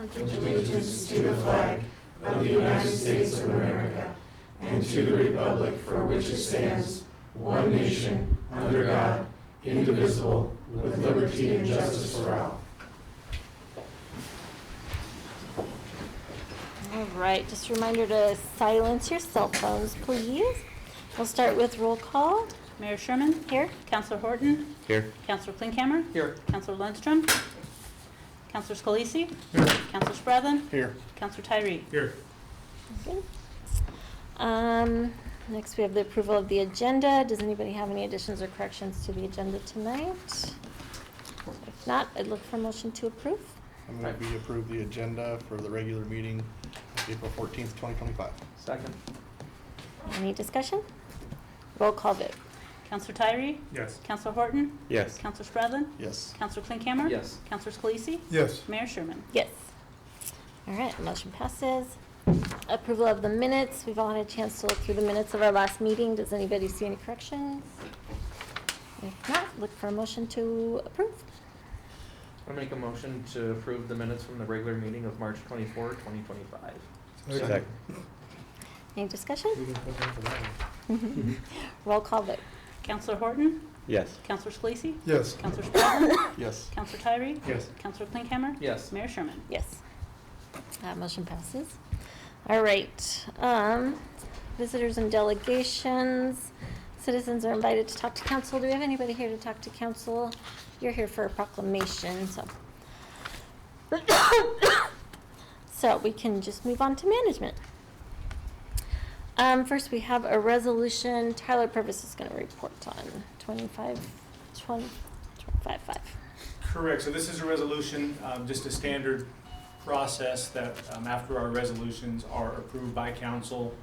pledge allegiance to the flag of the United States of America and to the republic for which it stands, one nation, under God, indivisible, with liberty and justice for all. All right, just a reminder to silence your cell phones, please. We'll start with roll call. Mayor Sherman? Here. Councilor Horton? Here. Councilor Klinkhammer? Here. Councilor Lundstrom? Councilor Scalisi? Here. Councilor Spradlin? Here. Councilor Tyree? Here. Okay. Next, we have the approval of the agenda. Does anybody have any additions or corrections to the agenda tonight? If not, I'd look for a motion to approve. I'm going to approve the agenda for the regular meeting, April 14th, 2025. Second. Any discussion? Roll call vote. Councilor Tyree? Yes. Councilor Horton? Yes. Councilor Spradlin? Yes. Councilor Klinkhammer? Yes. Councilor Scalisi? Yes. Mayor Sherman? Yes. All right, motion passes. Approval of the minutes. We've all had a chance to look through the minutes of our last meeting. Does anybody see any corrections? If not, look for a motion to approve. I'll make a motion to approve the minutes from the regular meeting of March 24, 2025. Second. Any discussion? Roll call vote. Councilor Horton? Yes. Councilor Scalisi? Yes. Councilor Spradlin? Yes. Councilor Tyree? Yes. Councilor Klinkhammer? Yes. Mayor Sherman? Yes. Motion passes. All right. Visitors and delegations. Citizens are invited to talk to council. Do we have anybody here to talk to council? You're here for a proclamation, so. So we can just move on to management. First, we have a resolution. Tyler Purvis is going to report on 25-5. Correct. So this is a resolution, just a standard process that after our resolutions are approved by council,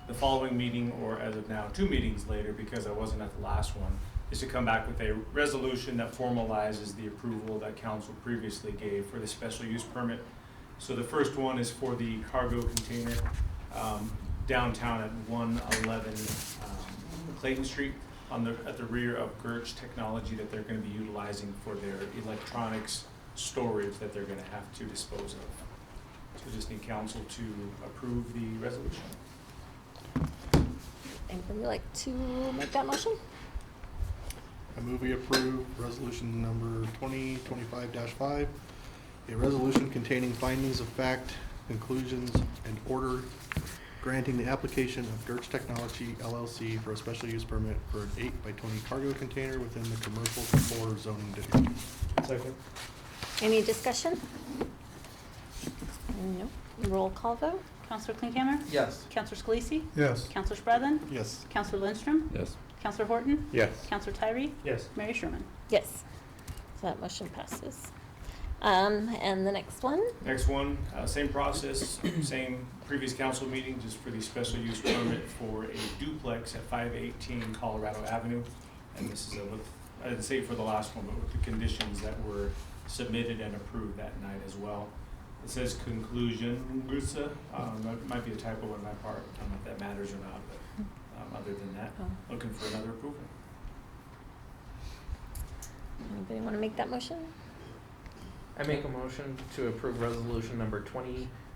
the following meeting, or as of now, 2 meetings later, because I wasn't at the last one, is to come back with a resolution that formalizes the approval that council previously gave for the special use permit. So the first one is for the cargo container downtown at 111 Clayton Street at the rear of Gertz Technology that they're going to be utilizing for their electronics storage that they're going to have to dispose of. So just need council to approve the resolution. Anybody like to make that motion? I move we approve resolution number 2025-5, a resolution containing findings of fact, conclusions, and order granting the application of Gertz Technology LLC for a special use permit for an 8x20 cargo container within the commercial core zoning district. Second. Any discussion? No. Roll call vote. Councilor Klinkhammer? Yes. Councilor Scalisi? Yes. Councilor Spradlin? Yes. Councilor Lundstrom? Yes. Councilor Horton? Yes. Councilor Tyree? Yes. Mayor Sherman? Yes. So that motion passes. And the next one? Next one, same process, same previous council meeting, just for the special use permit for a duplex at 518 Colorado Avenue. And this is I didn't say it for the last one, but with the conditions that were submitted and approved that night as well. It says conclusion, that might be a typo on my part, I don't know if that matters or not, but other than that, looking for another approval. Anybody want to make that motion? I make a motion to approve resolution number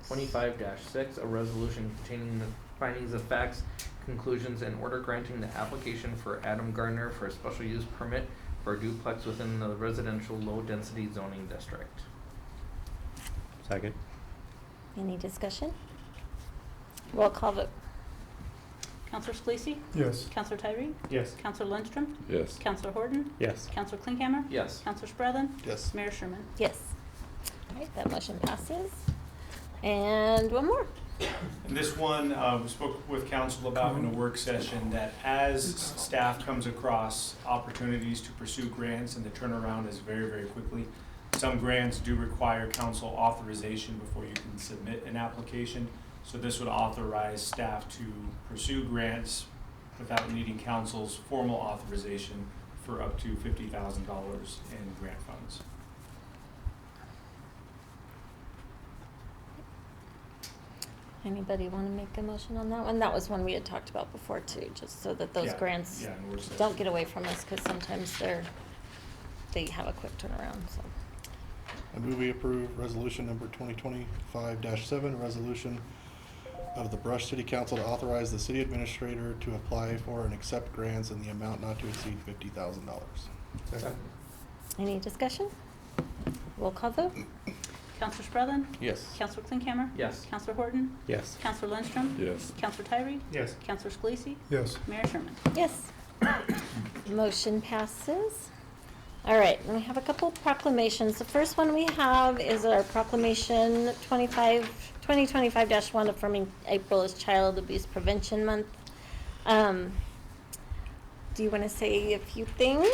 2025-6, a resolution containing the findings of facts, conclusions, and order granting the application for Adam Gardner for a special use permit for a duplex within the residential low-density zoning district. Second. Any discussion? Roll call vote. Councilor Scalisi? Yes. Councilor Tyree? Yes. Councilor Lundstrom? Yes. Councilor Horton? Yes. Councilor Klinkhammer? Yes. Councilor Spradlin? Yes. Mayor Sherman? Yes. All right, that motion passes. And one more. And this one, we spoke with council about in a work session that as staff comes across opportunities to pursue grants, and the turnaround is very, very quickly. Some grants do require council authorization before you can submit an application. So this would authorize staff to pursue grants without needing council's formal authorization for up to $50,000 in grant funds. Anybody want to make a motion on that one? That was one we had talked about before too, just so that those grants in work session. don't get away from us, because sometimes they have a quick turnaround, so. I move we approve resolution number 2025-7, resolution of the Brush City Council to authorize the city administrator to apply for and accept grants in the amount not to exceed $50,000. Second. Any discussion? Roll call vote? Counselor Spradlin? Yes. Counselor Klinkhammer? Yes. Counselor Horton? Yes. Counselor Lindstrom? Yes. Counselor Tyree? Yes. Counselor Scalisi? Yes. Mayor Sherman? Yes. Motion passes. All right, and we have a couple proclamations. The first one we have is our proclamation 2025-1 affirming April as Child Abuse Prevention Month. Do you want to say a few things?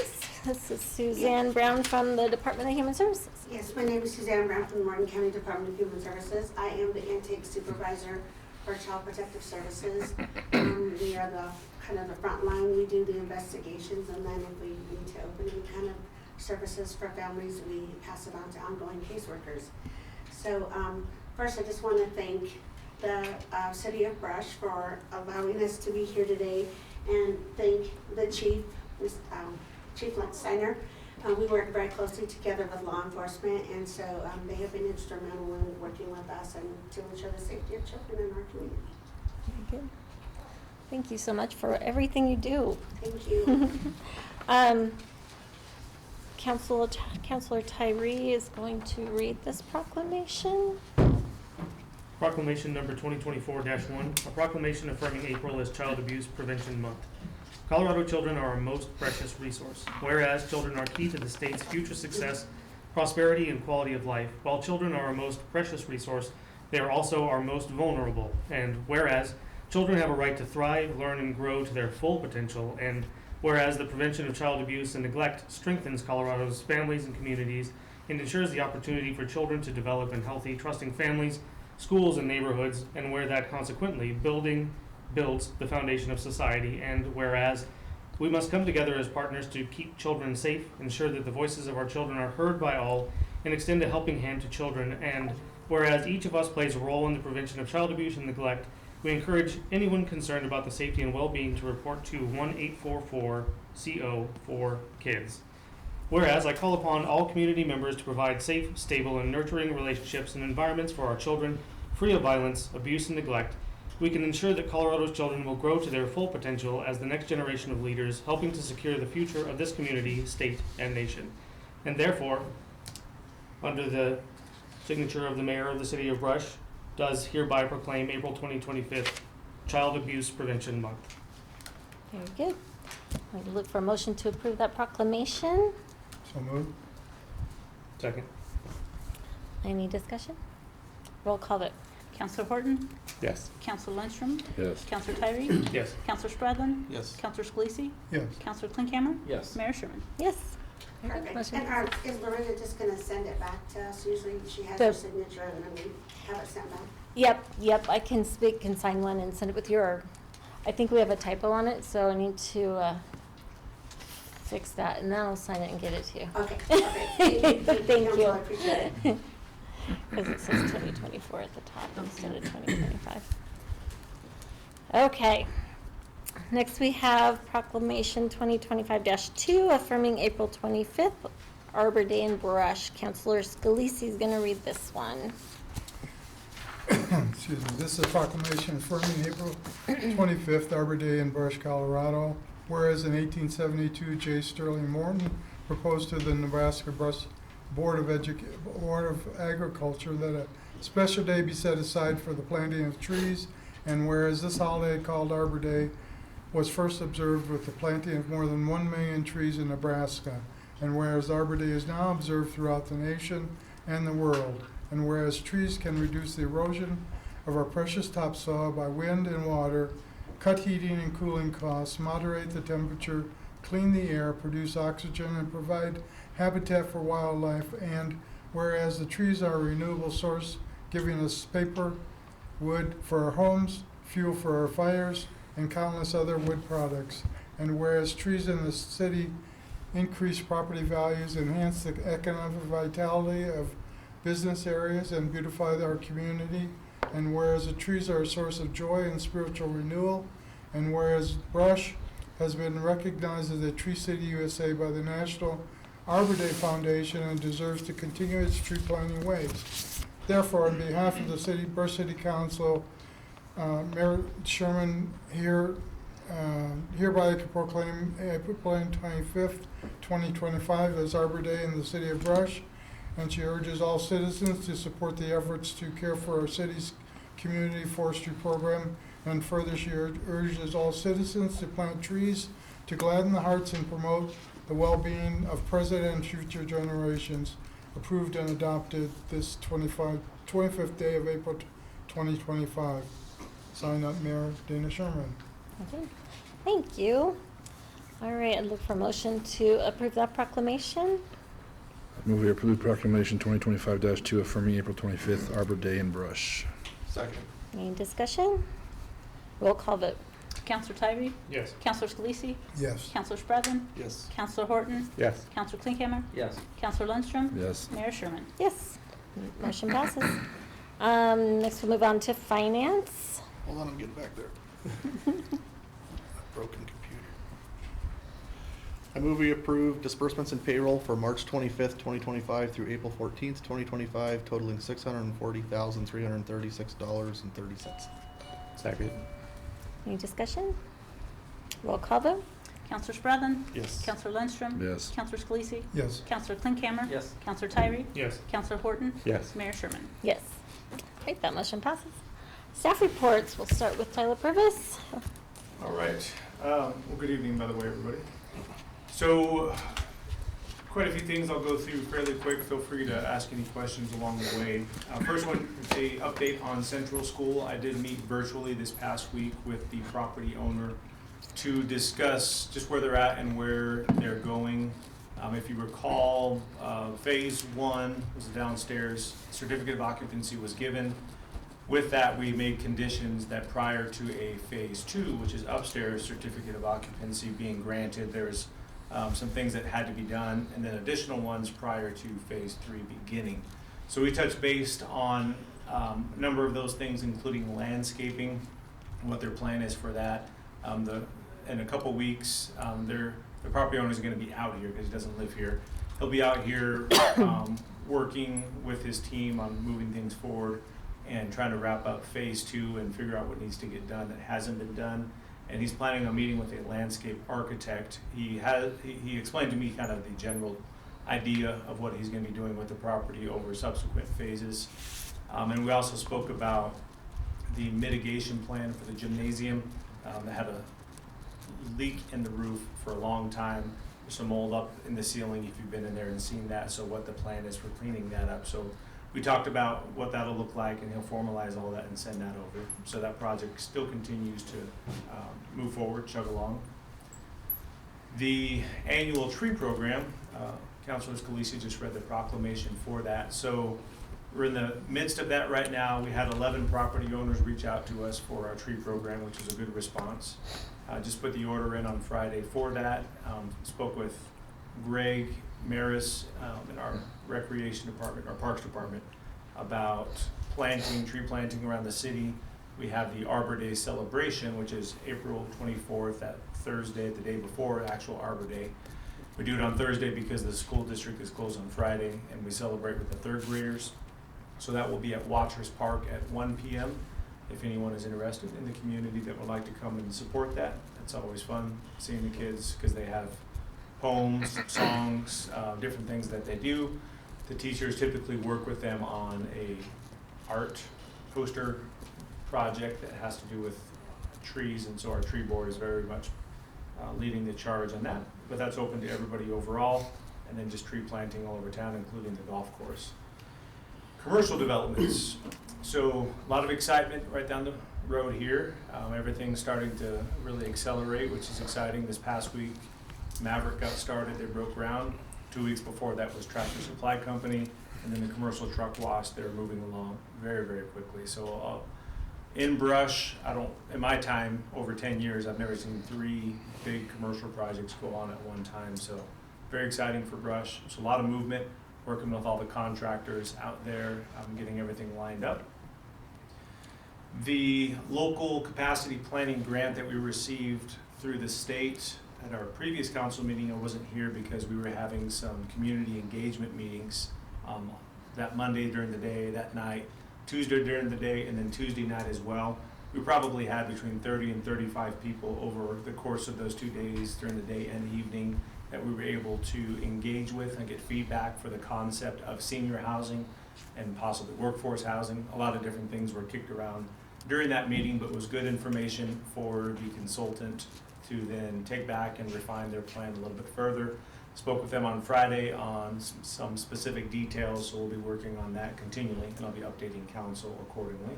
This is Suzanne Brown from the Department of Human Services. Yes, my name is Suzanne Brown from the Morgan County Department of Human Services. I am the intake supervisor for Child Protective Services. We are the kind of the front line. We do the investigations, and then if we need to open any kind of services for families, we pass it on to ongoing caseworkers. So first, I just want to thank the City of Brush for allowing us to be here today, and thank the Chief Lance Steiner. We work very closely together with law enforcement, and so they have been instrumental in working with us and to ensure the safety of children in our community. Very good. Thank you so much for everything you do. Thank you. Councilor Tyree is going to read this proclamation. Proclamation number 2024-1, a proclamation affirming April as Child Abuse Prevention Month. Colorado children are our most precious resource. Whereas children are key to the state's future success, prosperity, and quality of life. While children are our most precious resource, they are also our most vulnerable. And whereas children have a right to thrive, learn, and grow to their full potential, and whereas the prevention of child abuse and neglect strengthens Colorado's families and communities and ensures the opportunity for children to develop in healthy, trusting families, schools, and neighborhoods, and where that consequently builds the foundation of society, and whereas we must come together as partners to keep children safe, ensure that the voices of our children are heard by all, and extend a helping hand to children, and whereas each of us plays a role in the prevention of child abuse and neglect, we encourage anyone concerned about the safety and well-being to report to 1-844-CO for kids. Whereas I call upon all community members to provide safe, stable, and nurturing relationships and environments for our children, free of violence, abuse, and neglect, we can ensure that Colorado's children will grow to their full potential as the next generation of leaders, helping to secure the future of this community, state, and nation. And therefore, under the signature of the mayor of the city of Brush, does hereby proclaim April 2025 Child Abuse Prevention Month. Very good. I'm going to look for a motion to approve that proclamation. So moved. Second. Any discussion? Roll call vote. Counselor Horton? Yes. Counselor Lindstrom? Yes. Counselor Tyree? Yes. Counselor Spradlin? Yes. Counselor Scalisi? Yes. Counselor Klinkhammer? Yes. Mayor Sherman? Yes. Very good. Perfect. Motion And passes. is Lorena just going to send it back to us? Usually she has The- her signature, and then we have it sent back. Yep, I can sign one and send it with your, I think we have a typo on it, so I need to fix that, and then I'll sign it and get it to you. Okay, perfect. Thank you. Thank Council. you. I appreciate it. Because it says 2024 at the top instead of 2025. Okay. Next we have Proclamation 2025-2 affirming April 25th, Arbor Day in Brush. Councilor Scalisi is going to read this one. Excuse me. This is a proclamation affirming April 25th, Arbor Day in Brush, Colorado. Whereas in 1872, J. Sterling Morton proposed to the Nebraska Brush Board of Agriculture that a special day be set aside for the planting of trees, and whereas this holiday called Arbor Day was first observed with the planting of more than 1 million trees in Nebraska, and whereas Arbor Day is now observed throughout the nation and the world, and whereas trees can reduce the erosion of our precious topsoil by wind and water, cut heating and cooling costs, moderate the temperature, clean the air, produce oxygen, and provide habitat for wildlife, and whereas the trees are a renewable source, giving us paper, wood for our homes, fuel for our fires, and countless other wood products, and whereas trees in the city increase property values, enhance the economic vitality of business areas, and beautify our community, and whereas the trees are a source of joy and spiritual renewal, and whereas Brush has been recognized as a Tree City USA by the National Arbor Day Foundation and deserves to continue its tree planting ways. Therefore, on behalf of the city, Brush City Council, Mayor Sherman hereby proclaim April 25th, 2025 as Arbor Day in the city of Brush, and she urges all citizens to support the efforts to care for our city's community forestry program, and further she urges all citizens to plant trees to gladden the hearts and promote the well-being of present and future generations. Approved and adopted this 25th day of April 2025. Signed up, Mayor Dana Sherman. Okay, thank you. All right, I'd look for a motion to approve that proclamation. Move we approve proclamation 2025-2 affirming April 25th Arbor Day in Brush. Second. Any discussion? Roll call vote. Counselor Tyree? Yes. Counselor Scalisi? Yes. Counselor Spradlin? Yes. Counselor Horton? Yes. Counselor Klinkhammer? Yes. Counselor Lundstrom? Yes. Mayor Sherman? Yes, motion passes. Next we'll move on to finance. Hold on, I'm getting back there. Broken computer. I move we approve disbursements and payroll for March 25th, 2025 through April 14th, 2025, totaling $640,336.30. Second. Any discussion? Roll call vote. Counselor Spradlin? Yes. Counselor Lundstrom? Yes. Counselor Scalisi? Yes. Counselor Klinkhammer? Yes. Counselor Tyree? Yes. Counselor Horton? Yes. Mayor Sherman? Yes. Great, that motion passes. Staff reports, we'll start with Tyler Purvis. All right. Well, good evening, by the way, everybody. So, quite a few things I'll go through fairly quick. Feel free to ask any questions along the way. First one is a update on Central School. I did meet virtually this past week with the property owner to discuss just where they're at and where they're going. If you recall, phase one was downstairs. Certificate of occupancy was given. With that, we made conditions that prior to a phase two, which is upstairs, certificate of occupancy being granted, there's some things that had to be done, and then additional ones prior to phase three beginning. So we touched base on a number of those things, including landscaping, what their plan is for that. In a couple weeks, the property owner is going to be out here because he doesn't live here. He'll be out here working with his team on moving things forward and trying to wrap up phase two and figure out what needs to get done that hasn't been done. And he's planning on meeting with a landscape architect. He explained to me kind of the general idea of what he's going to be doing with the property over subsequent phases. And we also spoke about the mitigation plan for the gymnasium that had a leak in the roof for a long time. There's some mold up in the ceiling if you've been in there and seen that, so what the plan is for cleaning that up. So we talked about what that'll look like, and he'll formalize all that and send that over. So that project still continues to move forward, chug along. The annual tree program, Councilor Scalisi just read the proclamation for that. So we're in the midst of that right now. We had 11 property owners reach out to us for our tree program, which is a good response. Just put the order in on Friday for that. Spoke with Greg Maris in our recreation department, our parks department, about tree planting around the city. We have the Arbor Day celebration, which is April 24th, that Thursday, the day before actual Arbor Day. We do it on Thursday because the school district is closed on Friday, and we celebrate with the third graders. So that will be at Watchers Park at 1 p.m. If anyone is interested in the community that would like to come and support that. It's always fun seeing the kids because they have poems, songs, different things that they do. The teachers typically work with them on a art poster project that has to do with trees, and so our tree board is very much leading the charge on that. But that's open to everybody overall, and then just tree planting all over town, including the golf course. Commercial developments. So a lot of excitement right down the road here. Everything's starting to really accelerate, which is exciting. This past week, Maverick got started, they broke ground. 2 weeks before that was Tractor Supply Company, and then the commercial truck wash. They're moving along very, very quickly. So in Brush, in my time, over 10 years, I've never seen 3 big commercial projects go on at one time. So very exciting for Brush. It's a lot of movement, working with all the contractors out there, getting everything lined up. The local capacity planning grant that we received through the state at our previous council meeting, I wasn't here because we were having some community engagement meetings that Monday during the day, that night, Tuesday during the day, and then Tuesday night as well. We probably had between 30 and 35 people over the course of those 2 days during the day and the evening that we were able to engage with and get feedback for the concept of senior housing and possibly workforce housing. A lot of different things were kicked around during that meeting, but was good information for the consultant to then take back and refine their plan a little bit further. Spoke with them on Friday on some specific details, so we'll be working on that continually, and I'll be updating council accordingly.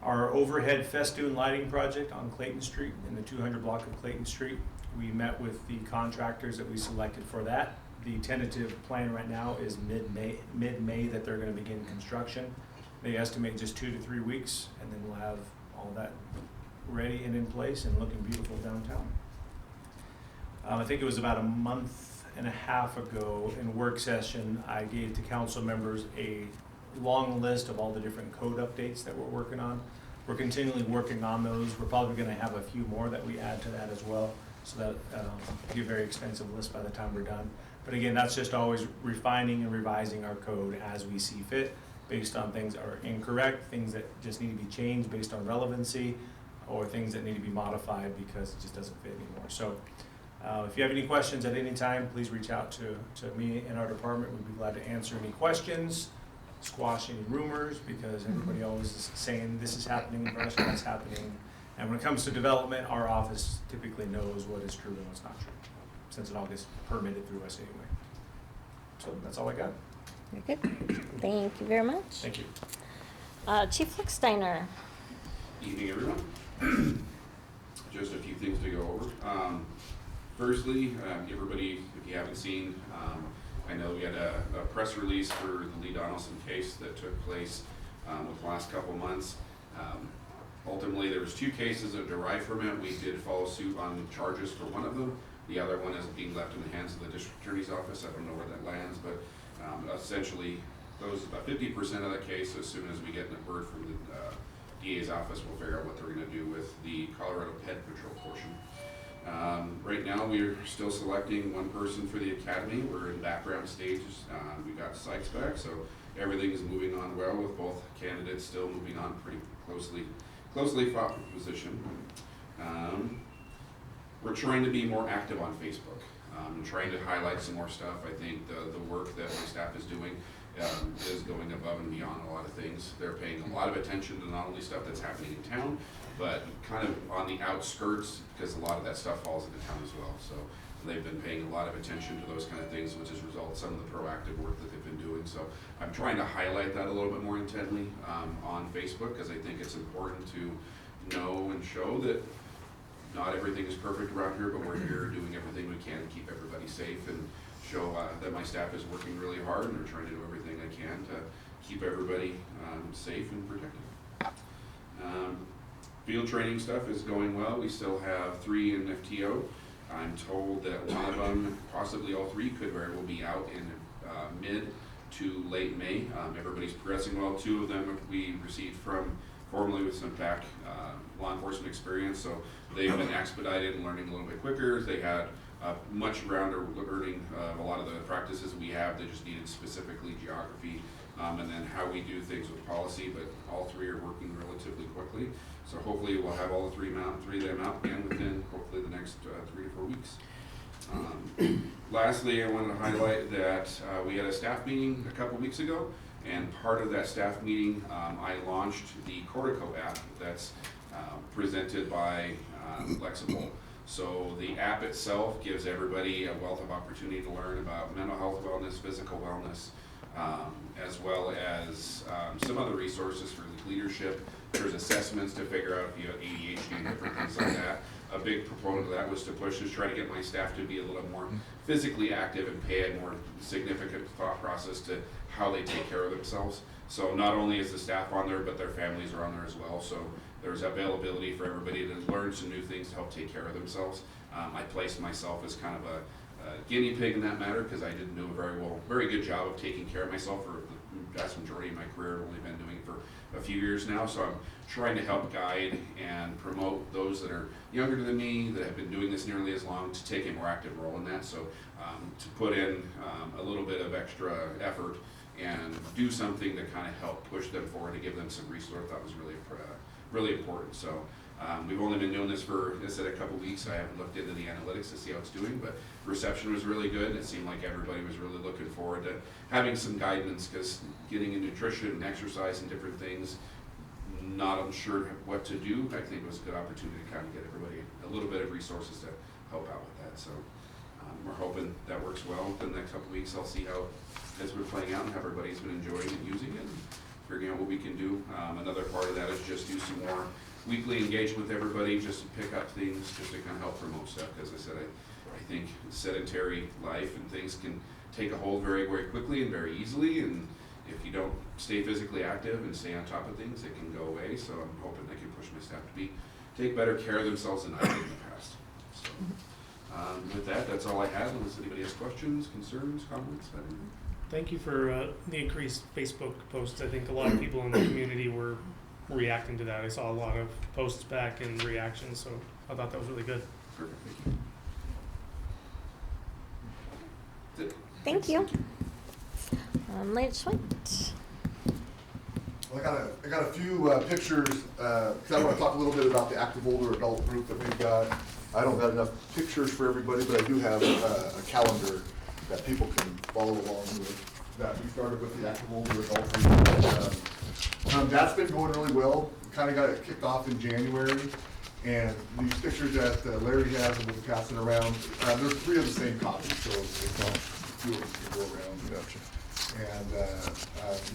Our overhead festoon lighting project on Clayton Street, in the 200 block of Clayton Street, we met with the contractors that we selected for that. The tentative plan right now is mid-May that they're going to begin construction. They estimate just 2 to 3 weeks, and then we'll have all that ready and in place and looking beautiful downtown. I think it was about a month and a half ago in work session, I gave to council members a long list of all the different code updates that we're working on. We're continually working on those. We're probably going to have a few more that we add to that as well, so that it'll be a very expensive list by the time we're done. But again, that's just always refining and revising our code as we see fit, based on things that are incorrect, things that just need to be changed based on relevancy, or things that need to be modified because it just doesn't fit anymore. So if you have any questions at any time, please reach out to me and our department. We'd be glad to answer any questions, squash any rumors, because everybody always is saying this is happening in Brush, that's happening. And when it comes to development, our office typically knows what is true and what's not true, since it all gets permitted through us anyway. So that's all I got. Very good. Thank you very much. Thank you. Chief Licksteiner. Evening, everyone. Just a few things to go over. Firstly, everybody, if you haven't seen, I know we had a press release for the Lee Donaldson case that took place with the last couple months. Ultimately, there was 2 cases that derived from it. We did follow suit on charges for one of them. The other one is being left in the hands of the district attorney's office. I don't know where that lands, but essentially, those about 50% of that case. As soon as we get a word from the DA's office, we'll figure out what they're going to do with the Colorado Ped Patrol portion. Right now, we're still selecting one person for the academy. We're in background stages. We got sites back, so everything is moving on well with both candidates still moving on pretty closely fought for position. We're trying to be more active on Facebook. Trying to highlight some more stuff. I think the work that my staff is doing is going above and beyond a lot of things. They're paying a lot of attention to not only stuff that's happening in town, but kind of on the outskirts, because a lot of that stuff falls into town as well. So they've been paying a lot of attention to those kind of things, which has resulted in some of the proactive work that they've been doing. So I'm trying to highlight that a little bit more intently on Facebook, because I think it's important to know and show that not everything is perfect around here, but we're here doing everything we can to keep everybody safe, and show that my staff is working really hard and they're trying to do everything they can to keep everybody safe and protected. Field training stuff is going well. We still have 3 in FTO. I'm told that one of them, possibly all 3, could very well be out in mid to late May. Everybody's progressing well. 2 of them we received from formerly with some PAC law enforcement experience, so they've been expedited and learning a little bit quicker. They had much rounder learning a lot of the practices we have. They just needed specifically geography and then how we do things with policy, but all 3 are working relatively quickly. So hopefully we'll have all the 3 of them out again within hopefully the next 3 to 4 weeks. Lastly, I wanted to highlight that we had a staff meeting a couple weeks ago, and part of that staff meeting, I launched the Cortico app that's presented by Lexipol. So the app itself gives everybody a wealth of opportunity to learn about mental health wellness, physical wellness, as well as some other resources for leadership. There's assessments to figure out if you have ADHD and different things like that. A big proponent of that was to push to try to get my staff to be a little more physically active and pay a more significant thought process to how they take care of themselves. So not only is the staff on there, but their families are on there as well. So there's availability for everybody to learn some new things to help take care of themselves. I placed myself as kind of guinea pig in that matter, because I didn't do a very good job of taking care of myself for the vast majority of my career. I've only been doing it for a few years now, so I'm trying to help guide and promote those that are younger than me, that have been doing this nearly as long, to take a more active role in that. So to put in a little bit of extra effort and do something to kind of help push them forward, to give them some resource, I thought was really important. So we've only been doing this for, as I said, a couple weeks. I haven't looked into the analytics to see how it's doing, but reception was really good, and it seemed like everybody was really looking forward to having some guidance, because getting in nutrition and exercise and different things, not unsure what to do, I think it was a good opportunity to kind of get everybody a little bit of resources to help out with that. So we're hoping that works well. In the next couple weeks, I'll see how as we're playing out and how everybody's been enjoying and using it, and figuring out what we can do. Another part of that is just do some more weekly engagement with everybody, just to pick up things, just to kind of help promote stuff. Because I said, I think sedentary life and things can take a hold very, very quickly and very easily, and if you don't stay physically active and stay on top of things, it can go away. So I'm hoping I can push my staff to take better care of themselves than I did in the past. So with that, that's all I have, unless anybody has questions, concerns, comments. Thank you for the increased Facebook posts. I think a lot of people in the community were reacting to that. I saw a lot of posts back and reactions, so I thought that was really good. Perfect. Thank you. Thank you. Lance Schwint. Well, I got a few pictures, because I want to talk a little bit about the active older adult group that we've got. I don't have enough pictures for everybody, but I do have a calendar that people can follow along with. That we started with the active older adult group. That's been going really well. We kind of got it kicked off in January. And these pictures that Larry has and we'll be passing around, there's 3 of the same copies, so it's not 2 of them to go around. Gotcha. And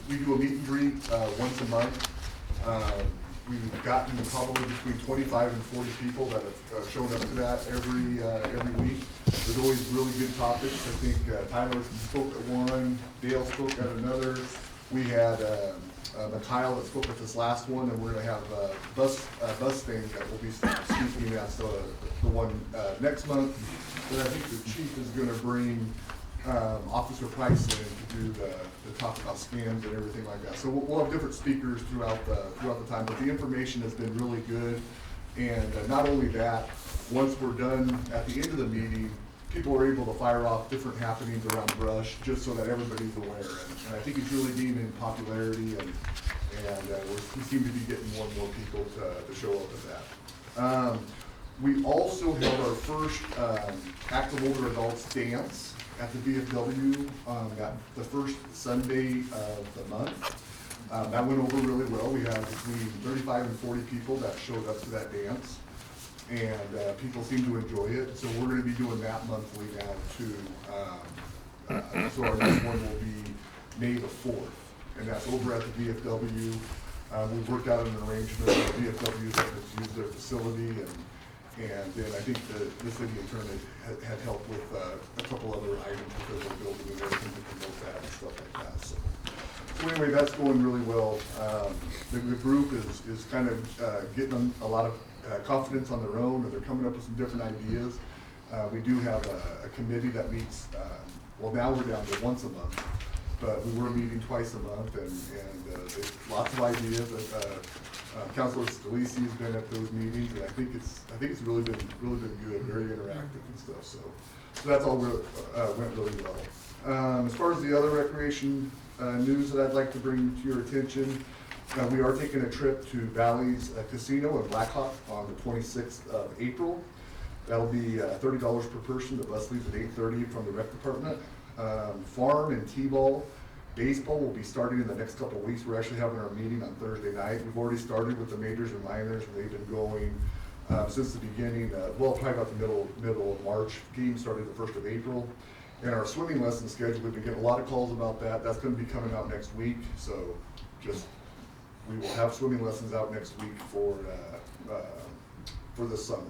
we do a meet and greet once a month. We've gotten probably between 25 and 40 people that have shown up to that every week. There's always really good topics. I think Tyler spoke at one, Dale spoke at another. We had Mikhail that spoke at this last one, and we're going to have bus thing that will be speaking at the one next month. But I think the chief is going to bring Officer Price in to do the talk about scams and everything like that. So we'll have different speakers throughout the time, but the information has been really good. And not only that, once we're done at the end of the meeting, people are able to fire off different happenings around Brush, just so that everybody's aware. And I think it's really gaining popularity, and we seem to be getting more and more people to show up at that. We also held our first active older adults dance at the VFW the first Sunday of the month. That went over really well. We had between 35 and 40 people that showed up to that dance, and people seem to enjoy it. So we're going to be doing that monthly now too. So our next one will be May the 4th, and that's over at the VFW. We've worked out an arrangement with VFW that has used their facility, and then I think the city attorney had helped with a couple other items because of the building and everything to promote that and stuff like that. So anyway, that's going really well. The group is kind of getting a lot of confidence on their own, and they're coming up with some different ideas. We do have a committee that meets, well, now we're down to once a month, but we were meeting twice a month, and there's lots of ideas. Councilor Scalisi has been at those meetings, and I think it's really been good, very interactive and stuff. So that's all went really well. As far as the other recreation news that I'd like to bring to your attention, we are taking a trip to Valley's Casino in Blackhawk on the 26th of April. That'll be $30 per person. The bus leaves at 8:30 from the rec department. Farm and T-ball. Baseball will be starting in the next couple of weeks. We're actually having our meeting on Thursday night. We've already started with the majors and minors, and they've been going since the beginning, well, probably about the middle of March. Game started the 1st of April. And our swimming lesson schedule, we've been getting a lot of calls about that. That's going to be coming out next week. So we will have swimming lessons out next week for the summer.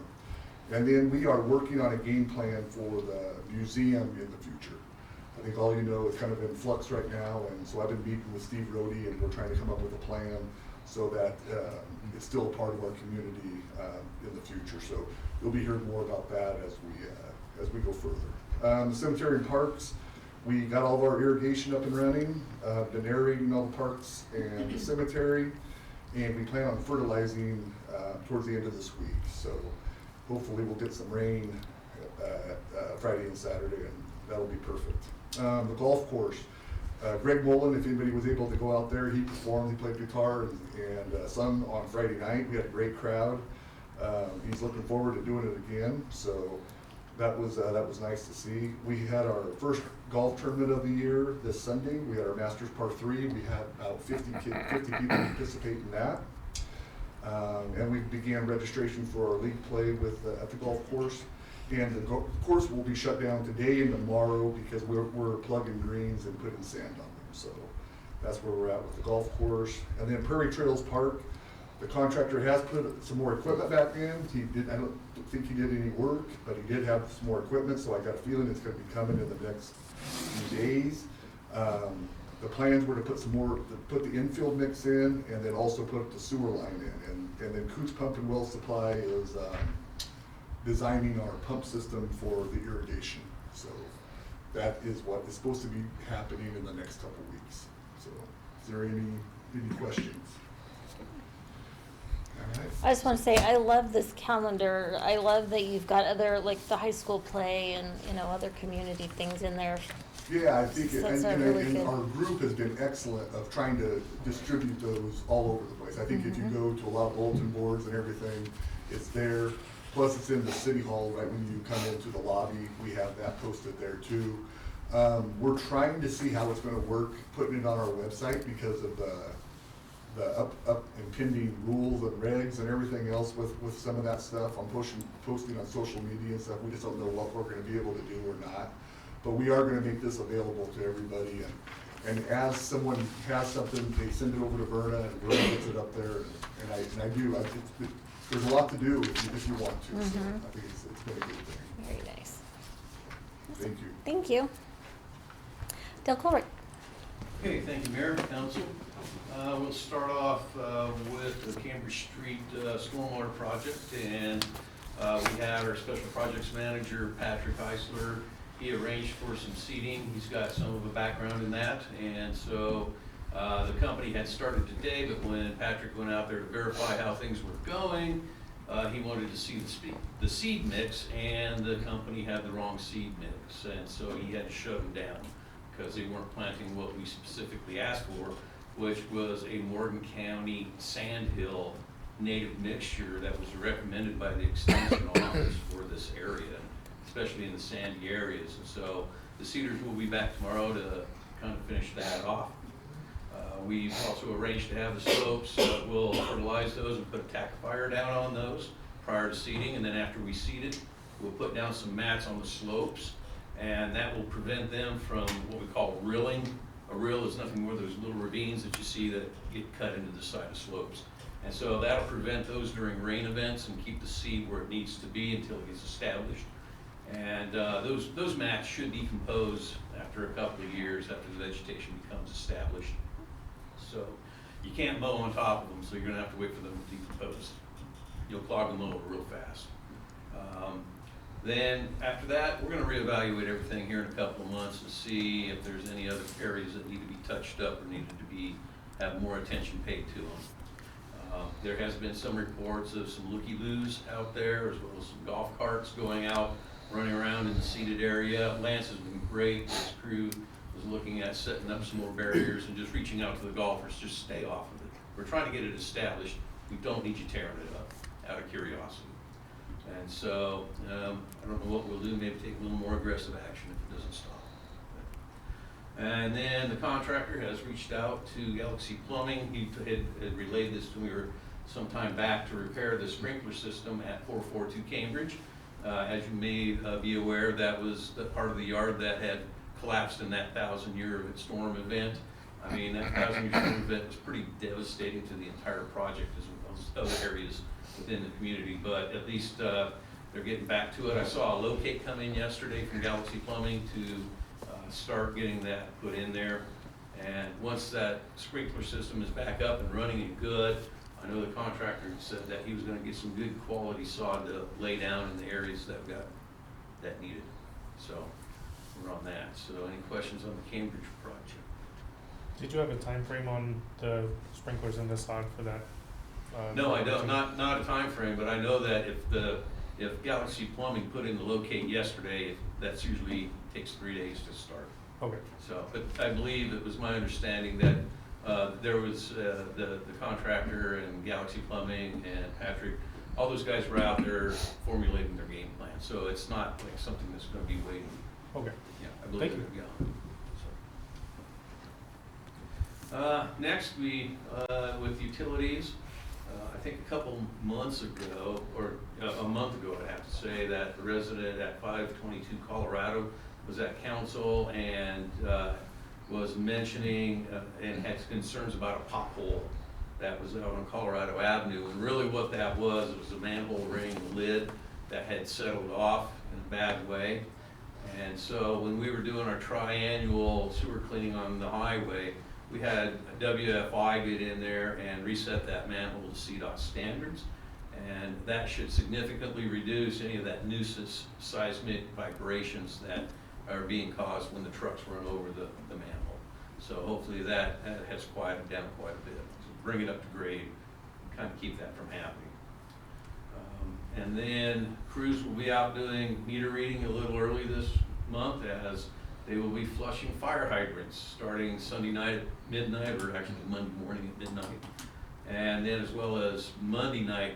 And then we are working on a game plan for the museum in the future. I think all you know is kind of in flux right now, and so I've been meeting with Steve Rohde, and we're trying to come up with a plan so that it's still a part of our community in the future. So you'll be hearing more about that as we go further. The cemetery and parks, we got all of our irrigation up and running, been aerating all the parks and the cemetery, and we plan on fertilizing towards the end of this week. So hopefully we'll get some rain Friday and Saturday, and that'll be perfect. The golf course, Greg Mullen, if anybody was able to go out there, he performed, he played guitar and sung on Friday night. We had a great crowd. He's looking forward to doing it again, so that was nice to see. We had our first golf tournament of the year this Sunday. We had our Masters Par 3. We had about 50 people participate in that. And we began registration for our league play at the golf course. And the course will be shut down today and tomorrow because we're plugging greens and putting sand on them. So that's where we're at with the golf course. And then Prairie Trails Park, the contractor has put some more equipment back in. I don't think he did any work, but he did have some more equipment, so I got a feeling it's gonna be coming in the next few days. The plans were to put the infield mix in and then also put the sewer line in. And then Coots Pump and Well Supply is designing our pump system for the irrigation. So that is what is supposed to be happening in the next couple weeks. So is there any questions? All right. I just want to say, I love this calendar. I love that you've got other, like the high school play and, other community things in there. Yeah, I think, That's and really good. our group has been excellent of trying to distribute those all over the place. I think if you go to a lot of bulletin boards and everything, it's there. Plus, it's in the city hall right when you come into the lobby. We have that posted there too. We're trying to see how it's going to work, putting it on our website because of the up impending rules and regs and everything else with some of that stuff. I'm posting on social media and stuff. We just don't know what we're going to be able to do or not. But we are going to make this available to everybody. And as someone has something, they send it over to Verna, and Verna gets it up there. And I do. There's a lot to do if you want to. So I think it's been a good thing. Very nice. Thank you. Thank you. Del Colrick. Okay, thank you, Mayor, Council. We'll start off with the Cambridge Street Stormwater Project, and we have our Special Projects Manager, Patrick Eisler. He arranged for some seating. He's got some of a background in that, and so the company had started today, but when Patrick went out there to verify how things were going, he wanted to see the seed mix, and the company had the wrong seed mix, and so he had to shut them down because they weren't planting what we specifically asked for, which was a Morgan County Sandhill native mixture that was recommended by the Extension Office for this area, especially in the sandy areas. And so the seeders will be back tomorrow to kind of finish that off. We've also arranged to have the slopes. We'll fertilize those and put a tackifier down on those prior to seeding, and then after we seed it, we'll put down some mats on the slopes, and that will prevent them from what we call rilling. A rill is nothing more than those little ravines that you see that get cut into the side of slopes. And so that'll prevent those during rain events and keep the seed where it needs to be until it gets established. And those mats should decompose after a couple of years after the vegetation becomes established. So you can't mow on top of them, so you're gonna have to wait for them to decompose. You'll clog them over real fast. Then after that, we're gonna reevaluate everything here in a couple of months and see if there's any other areas that need to be touched up or needed to have more attention paid to them. There has been some reports of some looky-loos out there, as well as some golf carts going out, running around in the seated area. Lance has been great. His crew was looking at setting up some more barriers and just reaching out to the golfers, just stay off of it. We're trying to get it established. We don't need you tearing it up out of curiosity. And so, I don't know what we'll do, maybe take a little more aggressive action if it doesn't stop. And then the contractor has reached out to Galaxy Plumbing. He had relayed this to me some time back to repair the sprinkler system at 442 Cambridge. As you may be aware, that was the part of the yard that had collapsed in that 1,000-year storm event. I mean, that 1,000-year storm event was pretty devastating to the entire project as well as other areas within the community, but at least they're getting back to it. I saw a locate come in yesterday from Galaxy Plumbing to start getting that put in there. And once that sprinkler system is back up and running and good, I know the contractor said that he was going to get some good quality sod to lay down in the areas that needed. So we're on that. So any questions on the Cambridge project? Did you have a time frame on the sprinklers in the sod for that? No, I don't, not a time frame, but I know that if Galaxy Plumbing put in the locate yesterday, that's usually takes 3 days to start. Okay. So, but I believe it was my understanding that there was the contractor and Galaxy Plumbing and Patrick, all those guys were out there formulating their game plan. So it's not like something that's going to be waiting. Okay. Yeah, I believe Thank it'll be on. So. Next, we with utilities. I think a couple months ago, or a month ago, I'd have to say, that the resident at 522 Colorado was at council and was mentioning and had concerns about a pothole that was out on Colorado Avenue. And really what that was, it was a manhole ring lid that had settled off in a bad way. And so when we were doing our triannual sewer cleaning on the highway, we had a WFI get in there and reset that manhole to CDOT standards. And that should significantly reduce any of that nuisance seismic vibrations that are being caused when the trucks run over the manhole. So hopefully that has quieted down quite a bit. So bring it up to grade, kind of keep that from happening. And then crews will be out doing meter reading a little early this month, as they will be flushing fire hydrants starting Sunday night at midnight, or actually Monday morning at midnight. And then as well as Monday night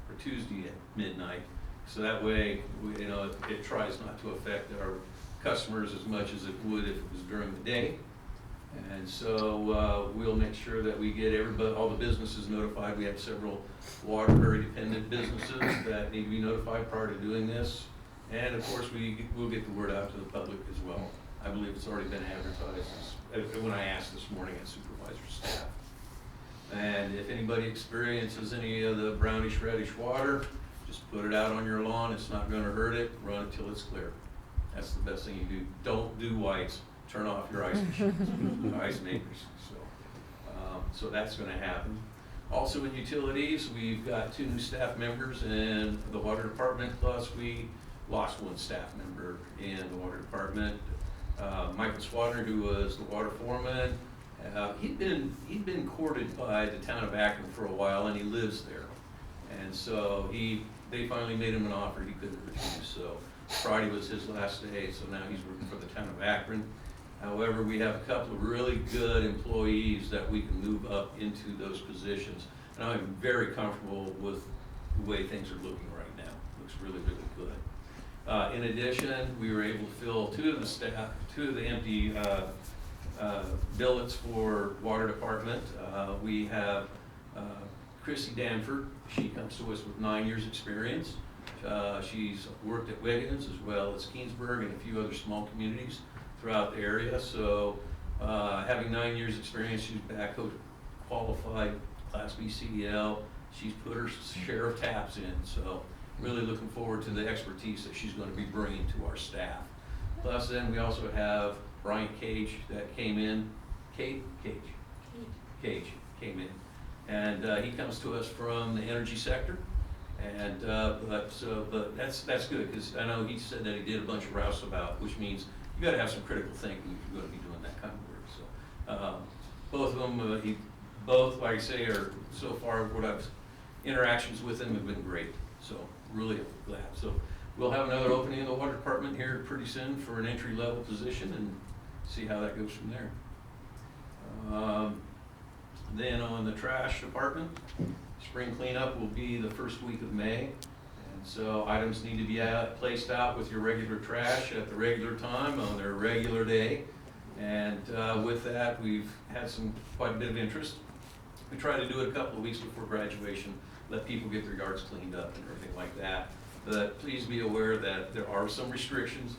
or Tuesday at midnight. So that way, it tries not to affect our customers as much as it would if it was during the day. And so we'll make sure that we get all the businesses notified. We have several Waterbury dependent businesses that need to be notified prior to doing this. And of course, we'll get the word out to the public as well. I believe it's already been advertised when I asked this morning at supervisor staff. And if anybody experiences any of the brownish reddish water, just put it out on your lawn. It's not going to hurt it. Run it till it's clear. That's the best thing you do. Don't do whites. Turn off your ice machines, ice makers. So that's going to happen. Also in utilities, we've got 2 new staff members in the water department, plus we lost 1 staff member in the water department. Michael Swadner, who was the water foreman, he'd been courted by the town of Akron for a while, and he lives there. And so they finally made him an offer he couldn't refuse. So Friday was his last day, so now he's working for the town of Akron. However, we have a couple of really good employees that we can move up into those positions. And I'm very comfortable with the way things are looking right now. Looks really, really good. In addition, we were able to fill 2 of the empty billets for water department. We have Chrissy Danford. She comes to us with 9 years experience. She's worked at Wiggins as well as Keensburg and a few other small communities throughout the area. So having 9 years experience, she's backhoe qualified, Class B CDL. She's put her share of taps in. So really looking forward to the expertise that she's going to be bringing to our staff. Plus then we also have Brian Cage that came in. Cage came in. And he comes to us from the energy sector. And but that's good, because I know he said that he did a bunch of roustabout, which means you got to have some critical thinking if you're going to be doing that kind of work. So both of them, both, like I say, are so far what I've interactions with them have been great. So really glad. So we'll have another opening in the water department here pretty soon for an entry level position, and see how that goes from there. Then on the trash department, spring cleanup will be the first week of May. And so items need to be placed out with your regular trash at the regular time on their regular day. And with that, we've had quite a bit of interest. We try to do it a couple of weeks before graduation, let people get their yards cleaned up and everything like that. But please be aware that there are some restrictions,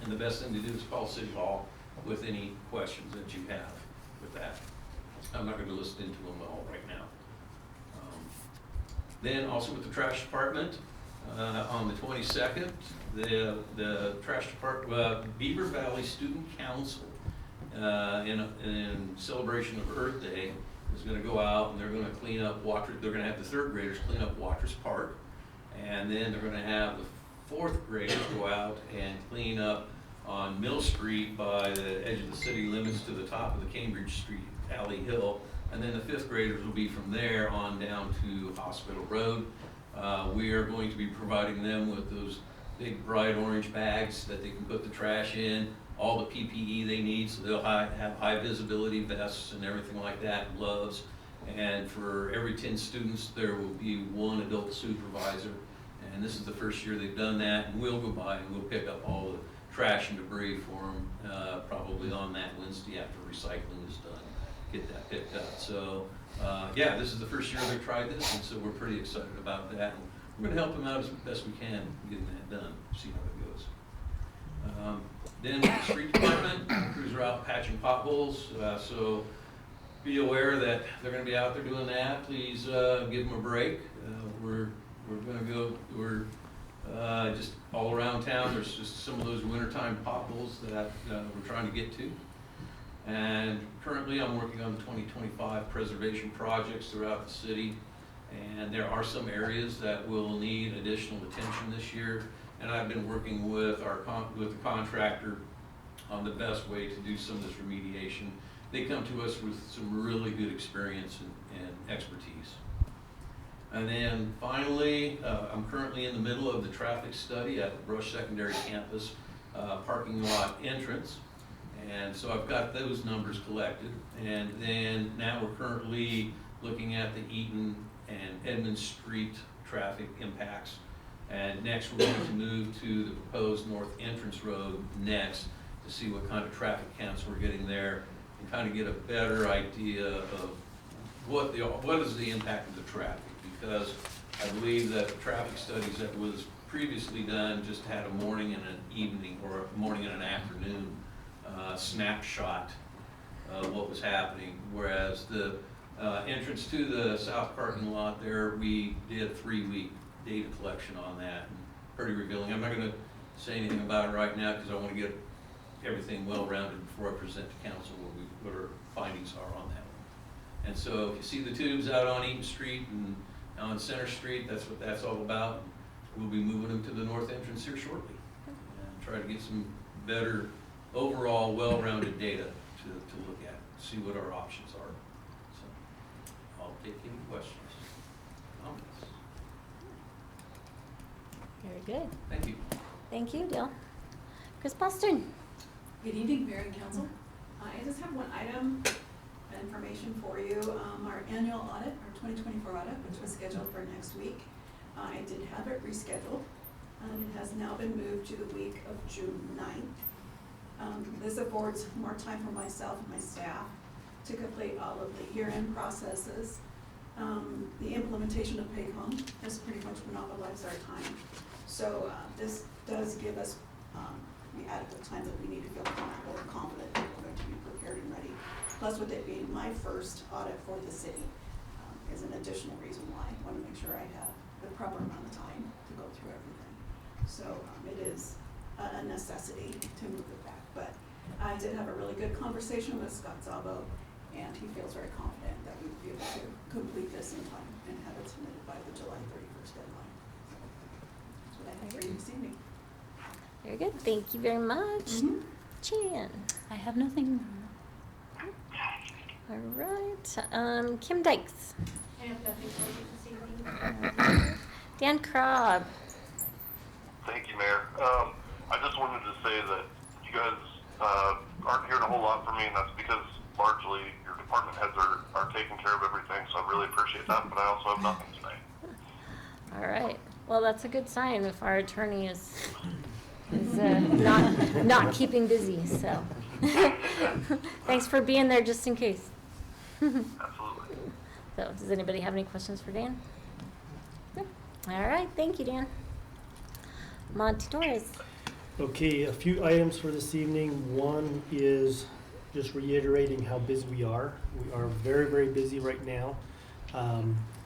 and the best thing to do is call City Hall with any questions that you have with that. I'm not going to listen into them all right now. Then also with the trash department, on the 22nd, the trash department, Beaver Valley Student Council, in celebration of Earth Day, is going to go out and they're going to clean up they're going to have the 3rd graders clean up Watrous Park, and then they're going to have the 4th graders go out and clean up on Mill Street by the edge of the city limits to the top of the Cambridge Street Alley Hill. And then the 5th graders will be from there on down to Hospital Road. We are going to be providing them with those big bright orange bags that they can put the trash in, all the PPE they need, so they'll have high visibility vests and everything like that, gloves. And for every 10 students, there will be 1 adult supervisor. And this is the first year they've done that, and we'll go by and we'll pick up all the trash and debris for them, probably on that Wednesday after recycling is done, get that picked up. So, yeah, this is the first year they've tried this, and so we're pretty excited about that. And we're gonna help them out as best we can getting that done, see how it goes. Then the street department, crews are out patching potholes, so be aware that they're gonna be out there doing that. Please, give them a break. We're just all around town, there's just some of those wintertime potholes that we're trying to get to. And currently I'm working on the 2025 preservation projects throughout the city. And there are some areas that will need additional attention this year. And I've been working with with the contractor on the best way to do some of this remediation. They come to us with some really good experience and expertise. And then finally, I'm currently in the middle of the traffic study at the Brush Secondary Campus parking lot entrance. And so I've got those numbers collected. And then now we're currently looking at the Eaton and Edmund Street traffic impacts. And next we're going to move to the proposed North Entrance Road next to see what kind of traffic counts we're getting there and kind of get a better idea of what is the impact of the traffic. Because I believe that the traffic studies that was previously done just had a morning and an evening, or a morning and an afternoon snapshot of what was happening, whereas the entrance to the south parking lot there, we did a 3-week data collection on that, and pretty revealing. I'm not going to say anything about it right now because I want to get everything well-rounded before I present to council what our findings are on that one. And so if you see the tubes out on Eaton Street and on Center Street, that's what that's all about. We'll be moving them to the north entrance here shortly and try to get some better overall well-rounded data to look at, see what our options are. So I'll take any questions. Comments? Very good. Thank you. Thank you, Dale. Chris Boston. Good evening, Mayor and Council. I just have one item of information for you. Our annual audit, our 2024 audit, which was scheduled for next week, I did have it rescheduled. It has now been moved to the week of June 9th. This affords more time for myself and my staff to complete all of the year-end processes. The implementation of PAYCOM has pretty much monopolized our time. So this does give us the adequate time that we need to feel comfortable and confident that we're going to be prepared and ready. Plus, with it being my first audit for the city is an additional reason why I want to make sure I have the proper amount of time to go through everything. So it is a necessity to move it back. But I did have a really good conversation with Scott Zabo, and he feels very confident that we will be able to complete this in time and have it submitted by the July 31st deadline. That's what I have for you this evening. Very good. Thank you very much. Chan. I have nothing. All right. Kim Dykes. I have nothing for you this evening. Alright. Dan Krob. Thank you, Mayor. I just wanted to say that you guys aren't hearing a whole lot from me, and that's because largely your department heads are taking care of everything, so I really appreciate that, but I also have nothing tonight. All right. Well, that's a good sign if our attorney is not keeping busy. So thanks for being there just in case. Absolutely. So does anybody have any questions for Dan? No. All right. Thank you, Dan. Monty Torres. Okay, a few items for this evening. One is just reiterating how busy we are. We are very, very busy right now.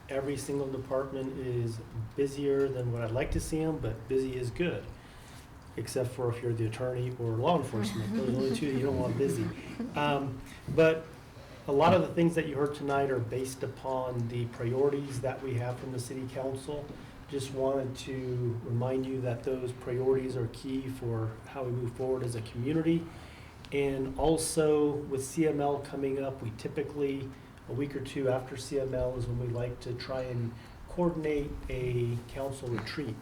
Every single department is busier than what I'd like to see them, but busy is good. Except for if you're the attorney or law enforcement. Those are the only two you don't want busy. But a lot of the things that you heard tonight are based upon the priorities that we have from the city council just wanted to remind you that those priorities are key for how we move forward as a community. And also with CML coming up, we typically, a week or two after CML is when we like to try and coordinate a council retreat.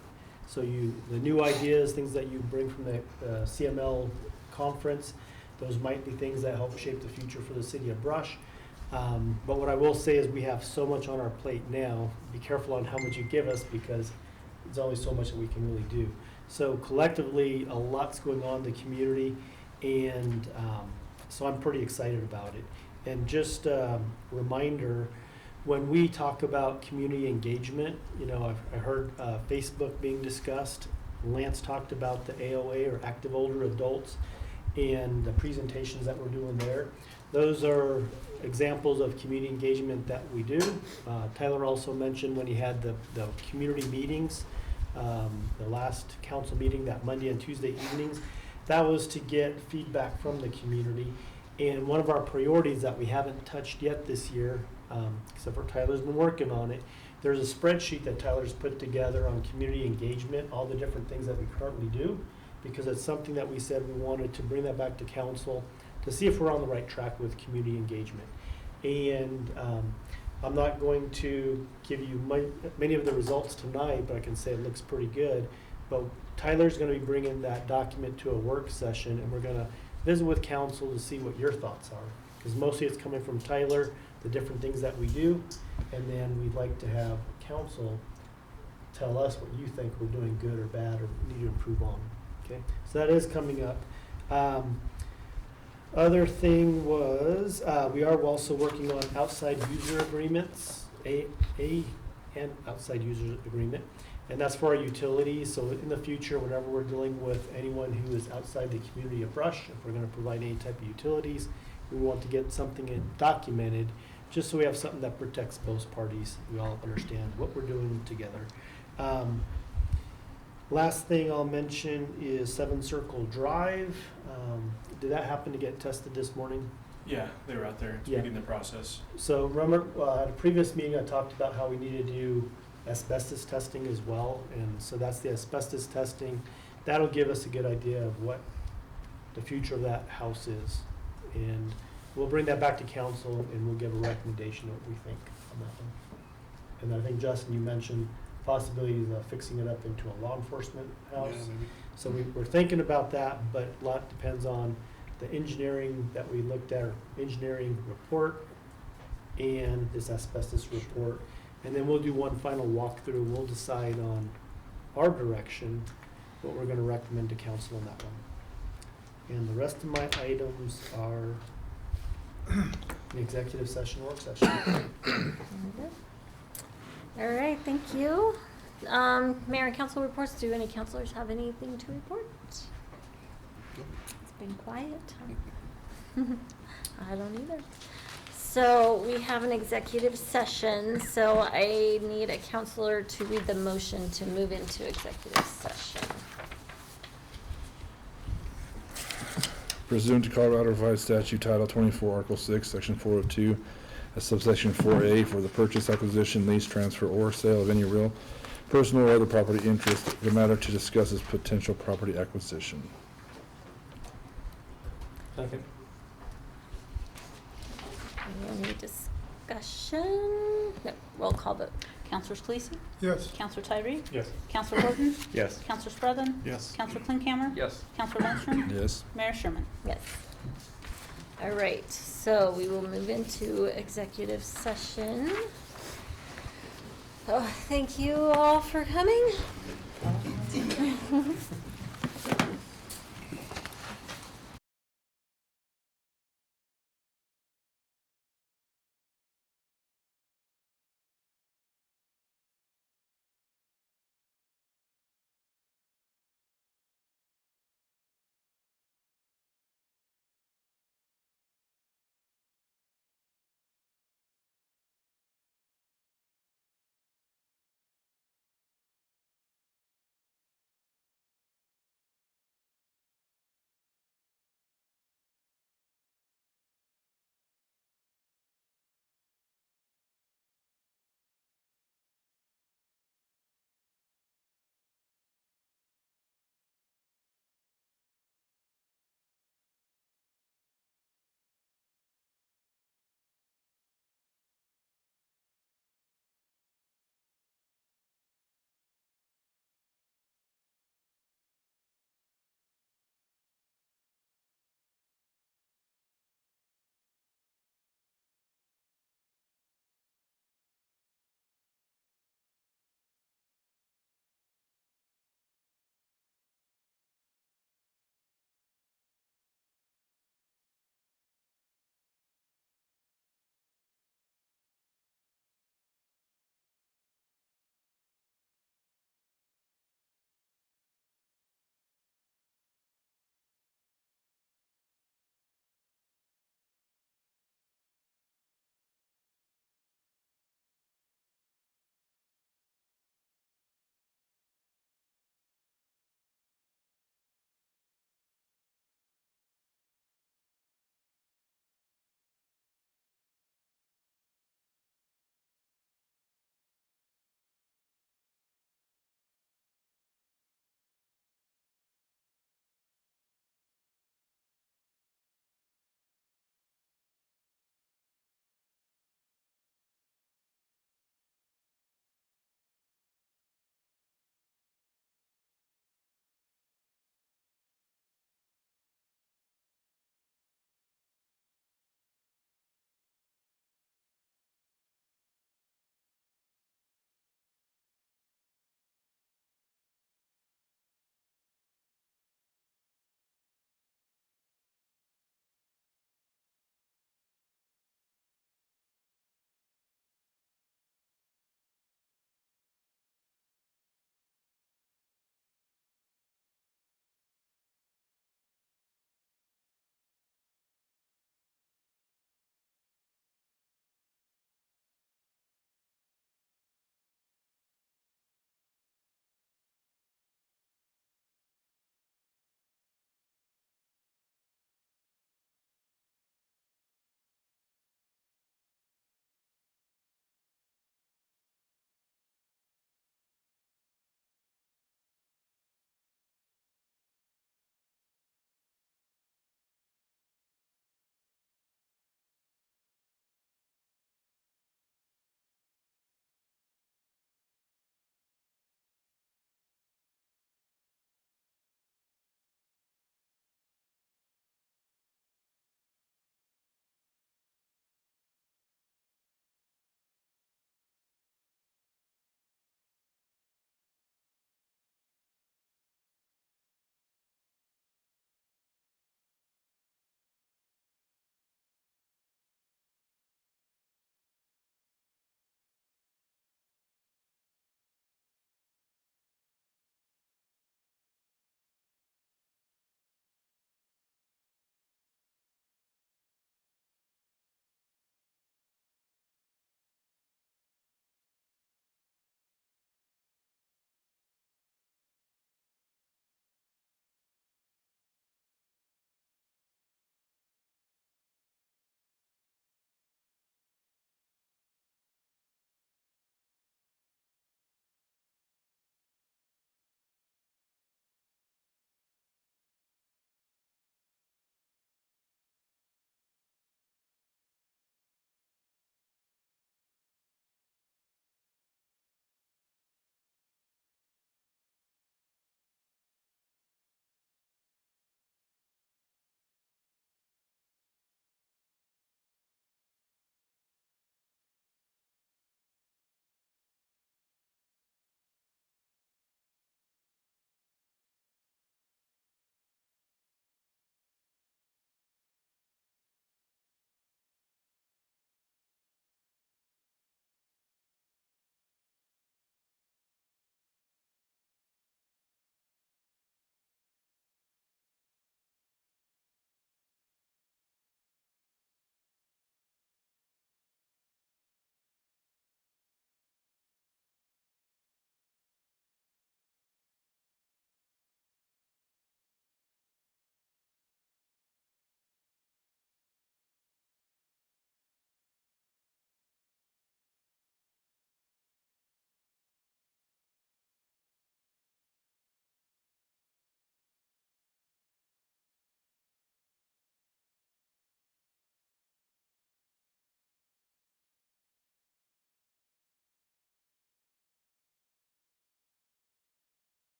So the new ideas, things that you bring from the CML conference, those might be things that help shape the future for the city of Brush. But what I will say is we have so much on our plate now. Be careful on how much you give us because there's only so much that we can really do. So collectively, a lot's going on in the community, and so I'm pretty excited about it. And just a reminder, when we talk about community engagement, you know, I heard Facebook being discussed. Lance talked about the AOA, or Active Older Adults, and the presentations that we're doing there. Those are examples of community engagement that we do. Tyler also mentioned when he had the community meetings, the last council meeting, that Monday and Tuesday evenings, that was to get feedback from the community. And one of our priorities that we haven't touched yet this year, except for Tyler's been working on it, there's a spreadsheet that Tyler's put together on community engagement, all the different things that we currently do, because it's something that we said we wanted to bring that back to council to see if we're on the right track with community engagement. And I'm not going to give you many of the results tonight, but I can say it looks pretty good. But Tyler's going to be bringing that document to a work session, and we're going to visit with council to see what your thoughts are. Because mostly it's coming from Tyler, the different things that we do, and then we'd like to have council tell us what you think we're doing good or bad or need to improve on. Okay, so that is coming up. Other thing was we are also working on outside user agreements, and outside user agreement, and that's for our utilities. So in the future, whenever we're dealing with anyone who is outside the community of Brush, if we're going to provide any type of utilities, we want to get something documented, just so we have something that protects both parties. We all understand what we're doing together. Last thing I'll mention is 7 Circle Drive. Did that happen to get tested this morning? Yeah, they were out there tweaking the process. So remember, at a previous meeting, I talked about how we need to do asbestos testing as well. And so that's the asbestos testing. That'll give us a good idea of what the future of that house is. And we'll bring that back to council and we'll give a recommendation of what we think on that one. And I think, Justin, you mentioned possibilities of fixing it up into a law enforcement house. Yeah, maybe. So we're thinking about that, but a lot depends on the engineering that we looked at, our engineering report and this asbestos report. And then we'll do one final walkthrough. We'll decide on our direction, what we're going to recommend to council on that one. And the rest of my items are an executive session, work session. All right, thank you. Mayor and council reports. Do any councilors have anything to report? It's been quiet. I don't either. So we have an executive session, so I need a councilor to read the motion to move into executive session. Pursuant to Colorado Revised Statute Title 24, Article 6, Section 402, subsection 4A, for the purchase, acquisition, lease, transfer, or sale of any real, personal, or other property interest, the matter to discuss is potential property acquisition. Second. Any discussion? No, roll call vote. Counselor Schlesy? Yes. Counselor Tyree? Yes. Counselor Horton? Yes. Counselor Spradlin? Yes. Counselor Klinkhammer? Yes. Counselor Lundstrom? Yes. Mayor Sherman? Yes. All right, so we will move into executive session. Oh, thank you all for coming.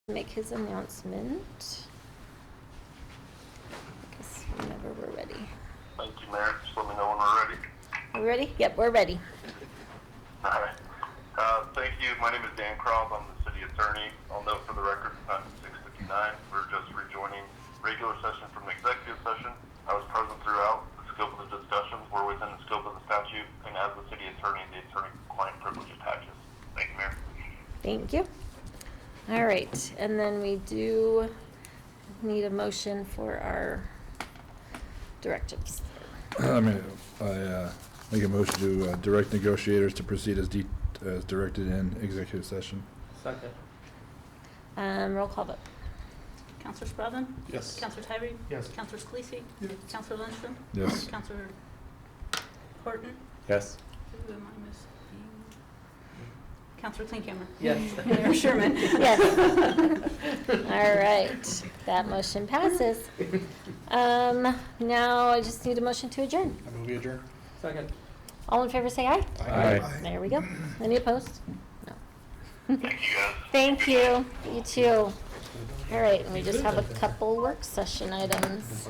make his announcement. I guess whenever we're ready. Thank you, Mayor. Just let me know when we're ready. We ready? Yep, we're ready. All right. Thank you. My name is Dan Cross. I'm the city attorney. I'll note for the record, the time is 6:59. We're just rejoining regular session from the executive session. I was present throughout. The scope of the discussions were within the scope of the statute, and as the city attorney, the attorney-client privilege attaches. Thank you, Mayor. Thank you. All right, and then we do need a motion for our directives. I make a motion to direct negotiators to proceed as directed in executive session. Second. Roll call vote. Counselor Spellman? Yes. Counselor Tyree? Yes. Counselor Sclese? Yes. Counselor Lundstrom? Yes. Counselor Horton? Yes. Who am I missing? Counselor Klinkhammer? Yes. Mayor Sherman? Yes. All right, that motion passes. Now I just need a motion to adjourn. I move we adjourn. Second. All in favor, say aye. Aye. There we go. Any opposed? No. Thank you, guys. Thank you. You too. All right, and we just have a couple work session items.